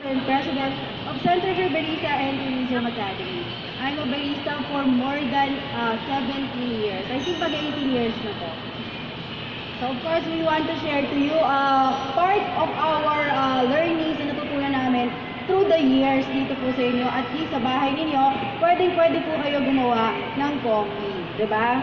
and President of Center for Barista and Tourism Academy. I'm a barista for more than 17 years. I think pag 18 years na to. So of course, we want to share to you part of our learnings na natutunan namin through the years dito po sa inyo. At least sa bahay ninyo, pwede po kayo gumawa ng coffee. Diba?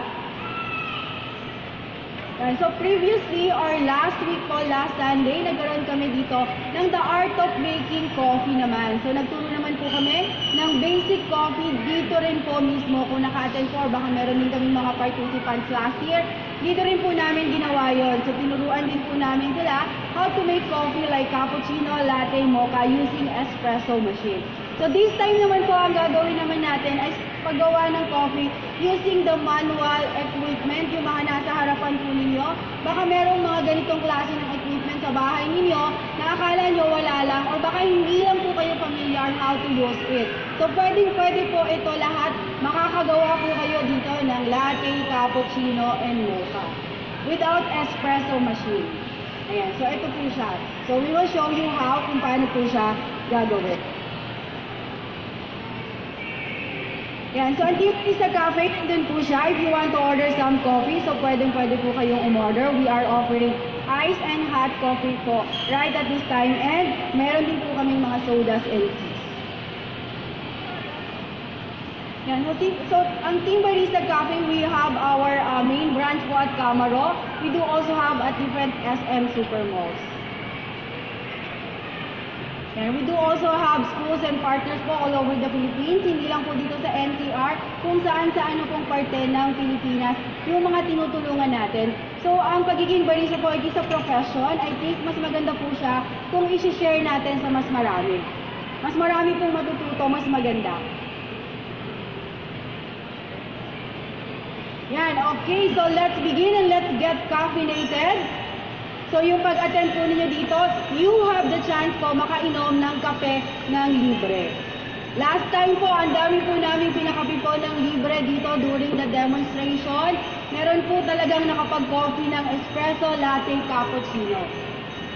So previously or last week po, last Sunday, nagkaroon kami dito ng The Art of Making Coffee naman. So nagturo naman po kami ng basic coffee dito rin po mismo. Kung naka-attend po or baka meron din kami mga participants last year, dito rin po namin ginawa yon. So tinuruan din po namin sila how to make coffee like cappuccino, latte, mocha using espresso machine. So this time naman po ang gagawin naman natin ay paggawa ng coffee using the manual equipment, yung mga nasa harapan po ninyo. Baka merong mga ganitong klase ng equipment sa bahay ninyo na akala nyo wala lang or baka hindi lang po kayo familiar how to use it. So pwede po ito lahat. Makakagawa po kayo dito ng latte, cappuccino, and mocha without espresso machine. Ayan, so ito po siya. So we will show you how kung paano po siya gagawin. Yan, so ang Timbarista Cafe, nandun po siya. If you want to order some coffee, so pwede po kayong umorder. We are offering ice and hot coffee po right at this time. And meron din po kaming mga sodas and teas. Yan, so ang Timbarista Cafe, we have our main branch po at Camaro. We do also have at different SM supermalls. And we do also have schools and partners po all over the Philippines, hindi lang po dito sa NCR, kung saan pong parte ng Pilipinas yung mga tinutulungan natin. So, ang pagiging barista po ay isa profession. I think mas maganda po siya kung isi-share natin sa mas marami. Mas marami pong matututo, mas maganda. Yan, okay, so let's begin and let's get caffeinated. So yung pag-attend po ninyo dito, you have the chance po makainom ng kape ng libre. Last time po, ang dami po namin pinakape po ng libre dito during the demonstration. Meron po talagang nakapag-coffee ng espresso, latte, cappuccino.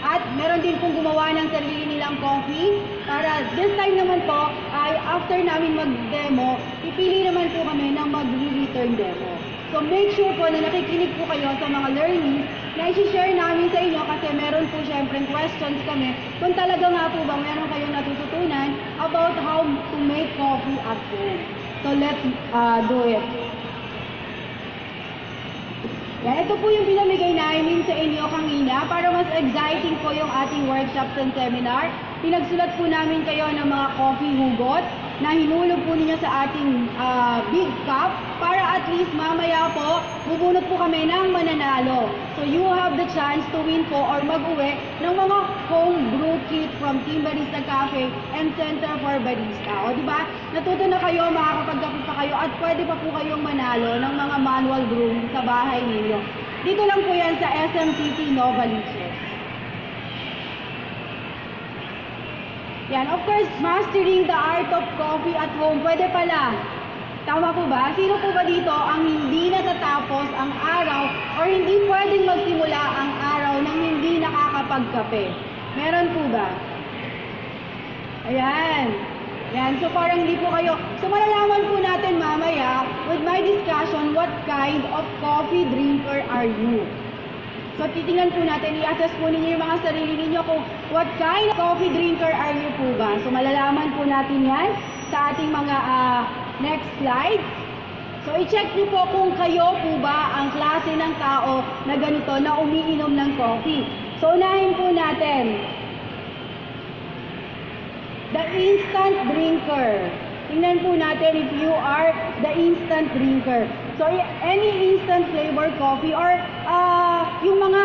At meron din pong gumawa ng sarili nilang coffee para this time naman po ay after namin mag-demo, ipili naman po kami ng mag-return demo. So make sure po na nakikinig po kayo sa mga learnings na i-share namin sa inyo kasi meron po syempre questions kami kung talaga nga po ba meron kayong natututunan about how to make coffee at home. So let's do it. Yan, ito po yung pinamigay namin sa inyo kanina para mas exciting po yung ating workshops and seminar. Pinagsulat po namin kayo ng mga coffee hugot na hinulog po ninyo sa ating big cup para at least mamaya po bubunot po kami ng mananalo. So you have the chance to win po or mag-uwi ng mga home brew kit from Timbarista Cafe and Center for Barista. O diba? Natuto na kayo, makakapagkape pa kayo at pwede pa po kayong manalo ng mga manual brewing sa bahay ninyo. Dito lang po yan sa SM City, Novaliches. Yan, of course, mastering the art of coffee at home. Pwede pala. Tama po ba? Sino po ba dito ang hindi natatapos ang araw or hindi pwedeng magsimula ang araw nang hindi nakakapagkape? Meron po ba? Ayan. Yan, so parang hindi po kayo. So malalaman po natin mamaya with my discussion what kind of coffee drinker are you? So titingnan po natin, i-assess po ninyo yung mga sarili ninyo kung what kind of coffee drinker are you po ba. So malalaman po natin yan sa ating mga next slides. So i-check niyo po kung kayo po ba ang klase ng tao na ganito na umiinom ng coffee. So unahin po natin. The instant drinker. Tingnan po natin if you are the instant drinker. So, any instant flavor coffee or yung mga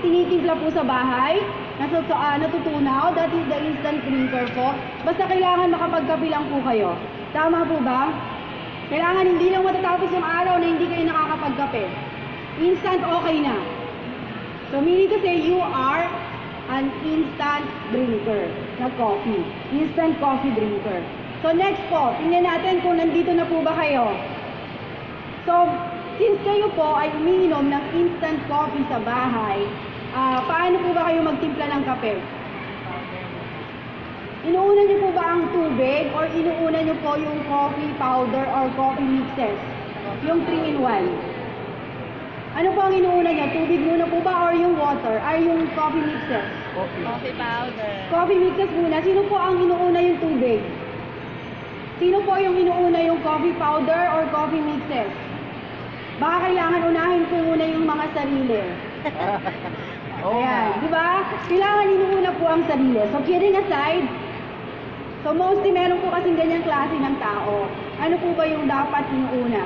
tinitimpla po sa bahay, natutunaw, that is the instant drinker po. Basta kailangan makapagkape lang po kayo. Tama po ba? Kailangan hindi lang matatapos yung araw na hindi kayo nakakapagkape. Instant okay na. So, meaning to say, you are an instant drinker na coffee. Instant coffee drinker. So next po, tingnan natin kung nandito na po ba kayo. So, since kayo po ay umiinom ng instant coffee sa bahay, paano po ba kayo magtimpla ng kape? Inuuna niyo po ba ang tubig or inuuna niyo po yung coffee powder or coffee mixes? Yung 3-in-1. Ano po ang inuuna niyo? Tubig muna po ba or yung water? Ay, yung coffee mixes? Coffee powder. Coffee mixes muna. Sino po ang inuuna yung tubig? Sino po yung inuuna yung coffee powder or coffee mixes? Baka kailangan unahin po muna yung mga sarili. Ayan, di ba? Kailangan inuuna po ang sarili. So, kidding aside, so mostly meron po kasing ganyang klase ng tao. Ano po ba yung dapat inuuna?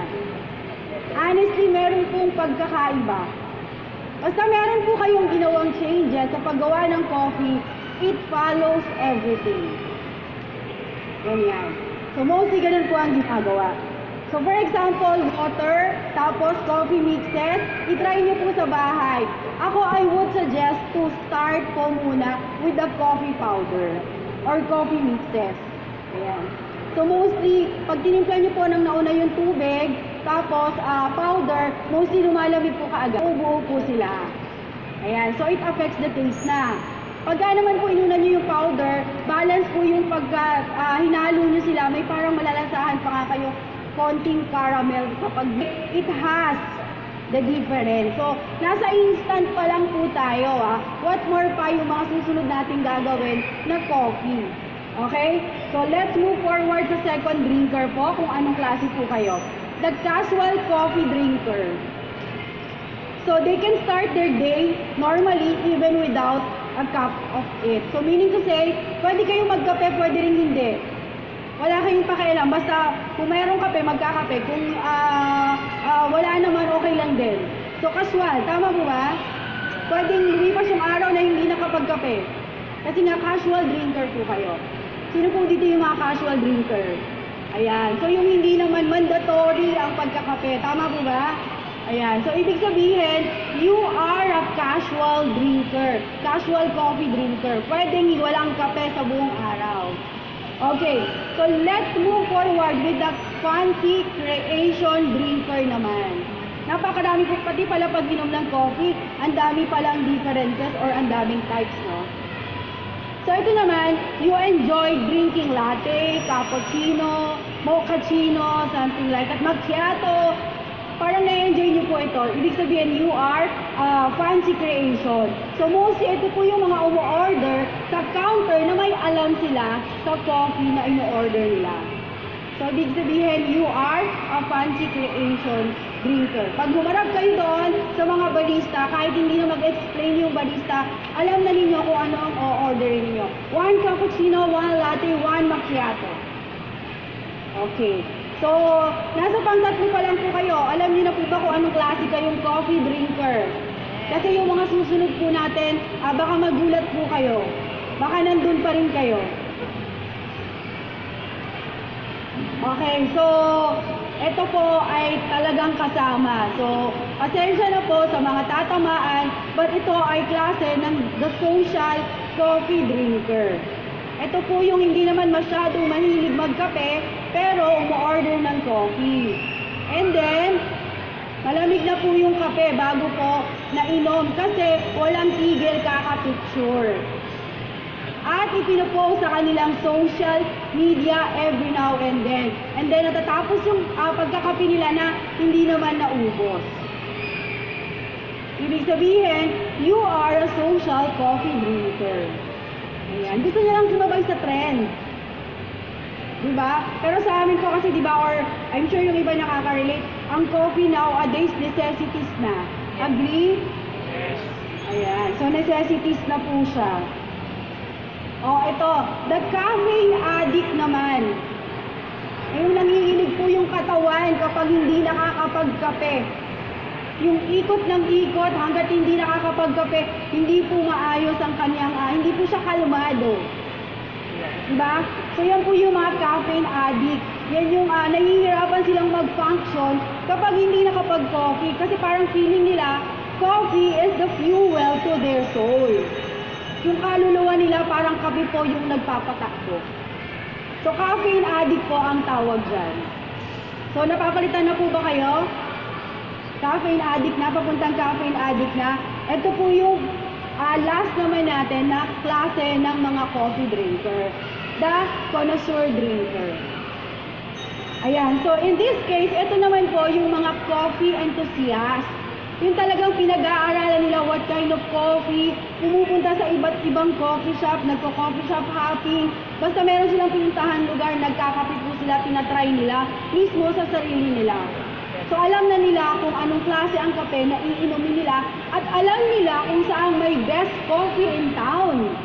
Honestly, meron pong pagkakaiba. Basta meron po kayong ginawang changes sa paggawa ng coffee, it follows everything. Ganyan. So, mostly ganun po ang ginagawa. So, for example, water, tapos coffee mixes, itry nyo po sa bahay. Ako, I would suggest to start po muna with the coffee powder or coffee mixes. Ayan. So, mostly, pag tinimpla nyo po ng nauna yung tubig, tapos powder, mostly lumalamig po kaagad. Buo po sila. Ayan. So, it affects the taste na. Pagka naman po inuna nyo yung powder, balance po yung pagka hinalo nyo sila, may parang malalasahan pa nga kayo konting caramel kapag it has the difference. So, nasa instant pa lang po tayo. What more pa yung mga susunod nating gagawin na coffee. Okay? So, let's move forward sa second drinker po, kung anong klase po kayo. The casual coffee drinker. So, they can start their day normally even without a cup of it. So, meaning to say, pwede kayong magkape, pwede rin hindi. Wala kayong pakialam. Basta, kung mayroong kape, magkakape. Kung wala naman, okay lang din. So, casual. Tama po ba? Pwedeng lumipas yung araw na hindi nakapagkape. Kasi nga, casual drinker po kayo. Sino po dito yung mga casual drinker? Ayan. So, yung hindi naman mandatory ang pagkakape. Tama po ba? Ayan. So, ibig sabihin, you are a casual drinker. Casual coffee drinker. Pwedeng walang kape sa buong araw. Okay. So, let's move forward with the fancy creation drinker naman. Napakarami po, pati pala pag inom ng coffee, ang dami palang differences or ang daming types, no? So, ito naman, you enjoy drinking latte, cappuccino, mochaccino, something like that, macchiato. Parang na-enjoy niyo po ito. Ibig sabihin, you are fancy creation. So, mostly, ito po yung mga umu-order sa counter na may alam sila sa coffee na ino-order nila. So, ibig sabihin, you are a fancy creation drinker. Pag humarap kayo doon sa mga barista, kahit hindi na mag-explain yung barista, alam na ninyo kung ano ang o-orderin niyo. 1 cappuccino, 1 latte, 1 macchiato. Okay. So, nasa pang-tatlo pa lang po kayo. Alam niyo na po ba kung anong klase kayong coffee drinker? Kasi yung mga susunod po natin, baka magulat po kayo. Baka nandun pa rin kayo. Okay, so, ito po ay talagang kasama. So, pasensya na po sa mga tatamaan, but ito ay klase ng the social coffee drinker. Ito po yung hindi naman masyadong mahilig magkape, pero umu-order ng coffee. And then, malamig na po yung kape bago po nainom kasi walang tigil kaka-picture. At ipinopost sa kanilang social media every now and then. And then, natatapos yung pagkakape nila na hindi naman naubos. Ibig sabihin, you are a social coffee drinker. Ayan. Gusto niya lang sumabay sa trend. Diba? Pero sa amin po kasi, diba, or I'm sure yung iba nakaka-relate, ang coffee nowadays, necessities na. Agree? Yes. Ayan. So, necessities na po siya. O, ito. The caffeine addict naman. Yung nanginginig po yung katawan kapag hindi nakakapagkape. Yung ikot ng ikot hanggat hindi nakakapagkape, hindi po maayos ang kanyang, hindi po siya kalmado. Diba? So yan po yung mga caffeine addict. Yan yung nahihirapan silang mag-function kapag hindi nakapag-coffee. Kasi parang feeling nila, coffee is the fuel to their soul. Yung kaluluwa nila parang kape po yung nagpapatakbo. So caffeine addict po ang tawag dyan. So napapalitan na po ba kayo? Caffeine addict na, papuntang caffeine addict na. Ito po yung last naman natin na klase ng mga coffee drinker. the connoisseur drinker. Ayan, so in this case, ito naman po yung mga coffee enthusiasts. Yung talagang pinag-aaralan nila what kind of coffee, pumupunta sa iba't ibang coffee shop, nagko-coffee shop hopping, basta meron silang pinuntahan lugar, nagkakape po sila, tinatry nila, mismo sa sarili nila. So alam na nila kung anong klase ang kape na iinumin nila at alam nila kung saan may best coffee in town.